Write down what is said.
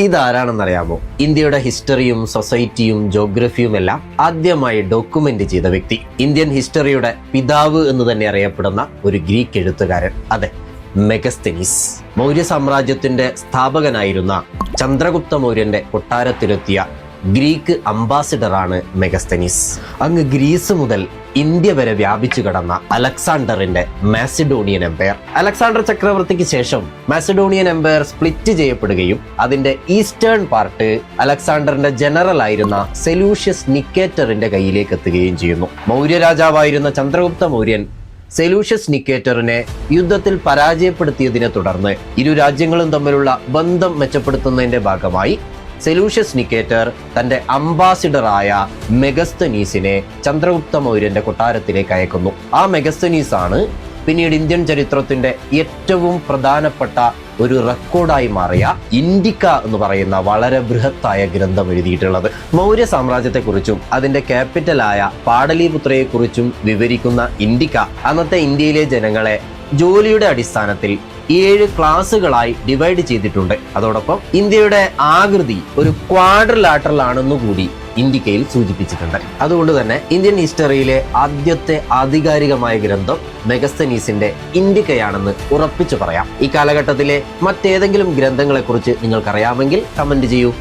ഇതാരാണെന്നറിയാമോ? ഇന്ത്യയുടെ ഹിസ്റ്ററിയും സൊസൈറ്റിയും ജോഗ്രഫിയും എല്ലാം ആദ്യമായി ഡോക്യുമെന്റ് ചെയ്ത വ്യക്തി. ഇന്ത്യൻ ഹിസ്റ്ററിയുടെ പിതാവ് എന്ന് തന്നെ അറിയപ്പെടുന്ന ഒരു ഗ്രീക്ക് എഴുത്തുകാരൻ. അതെ, മെഗസ്തനീസ്. മൗര്യ സാമ്രാജ്യത്തിന്റെ സ്ഥാപകനായിരുന്ന ചന്ദ്രഗുപ്ത മൗര്യന്റെ കൊട്ടാരത്തിലെത്തിയ ഗ്രീക്ക് അംബാസിഡറാണ് മെഗസ്തനീസ്. അങ്ങ് ഗ്രീസ് മുതൽ ഇന്ത്യ വരെ വ്യാപിച്ചു കിടന്ന അലക്സാണ്ടറിന്റെ മാസിഡോണിയൻ എംപയർ. അലക്സാണ്ടർ ചക്രവർത്തിക്ക് ശേഷം മാസിഡോണിയൻ എംപയർ സ്പ്ലിറ്റ് ചെയ്യപ്പെടുകയും അതിന്റെ ഈസ്റ്റേൺ പാർട്ട് അലക്സാണ്ടറിന്റെ ജനറൽ ആയിരുന്ന സെലൂഷ്യസ് നിക്കേറ്ററിന്റെ കയ്യിലേക്ക് എത്തുകയും ചെയ്യുന്നു. മൗര്യ രാജാവായിരുന്ന ചന്ദ്രഗുപ്ത മൗര്യൻ സെലൂഷ്യസ് നിക്കേറ്ററിനെ യുദ്ധത്തിൽ പരാജയപ്പെടുത്തിയതിനെ തുടർന്ന് ഇരു രാജ്യങ്ങളും തമ്മിലുള്ള ബന്ധം മെച്ചപ്പെടുത്തുന്നതിന്റെ ഭാഗമായി സെലൂഷ്യസ് നിക്കേറ്റർ തന്റെ അംബാസിഡറായ മെഗസ്തനീസിനെ ചന്ദ്രഗുപ്ത മൗര്യന്റെ കൊട്ടാരത്തിലേക്ക് അയക്കുന്നു. ആ മെഗസ്തനീസ് ആണ് പിന്നീട് ഇന്ത്യൻ ചരിത്രത്തിന്റെ ഏറ്റവും പ്രധാനപ്പെട്ട ഒരു റെക്കോർഡായി മാറിയ ഇൻഡിക്ക എന്ന് പറയുന്ന വളരെ ബൃഹത്തായ ഗ്രന്ഥം എഴുതിയിട്ടുള്ളത്. മൗര്യ സാമ്രാജ്യത്തെക്കുറിച്ചും അതിന്റെ ക്യാപിറ്റലായ പാടലീപുത്രയെക്കുറിച്ചും വിവരിക്കുന്ന ഇൻഡിക്ക അന്നത്തെ ഇന്ത്യയിലെ ജനങ്ങളെ ജോലിയുടെ അടിസ്ഥാനത്തിൽ 7 ക്ലാസുകളായി ഡിവൈഡ് ചെയ്തിട്ടുണ്ട്. അതോടൊപ്പം ഇന്ത്യയുടെ ആകൃതി ഒരു ക്വാഡ്രിലാറ്ററൽ ആണെന്നുകൂടി ഇൻഡിക്കയിൽ സൂചിപ്പിച്ചിട്ടുണ്ട്. അതുകൊണ്ട് തന്നെ ഇന്ത്യൻ ഹിസ്റ്ററിയിലെ ആദ്യത്തെ ആധികാരികമായ ഗ്രന്ഥം മെഗസ്തനീസിന്റെ ഇൻഡിക്കയാണെന്ന് ഉറപ്പിച്ചു പറയാം. ഈ കാലഘട്ടത്തിലെ മറ്റേതെങ്കിലും ഗ്രന്ഥങ്ങളെക്കുറിച്ച് നിങ്ങൾക്കറിയാമെങ്കിൽ കമന്റ് ചെയ്യൂ.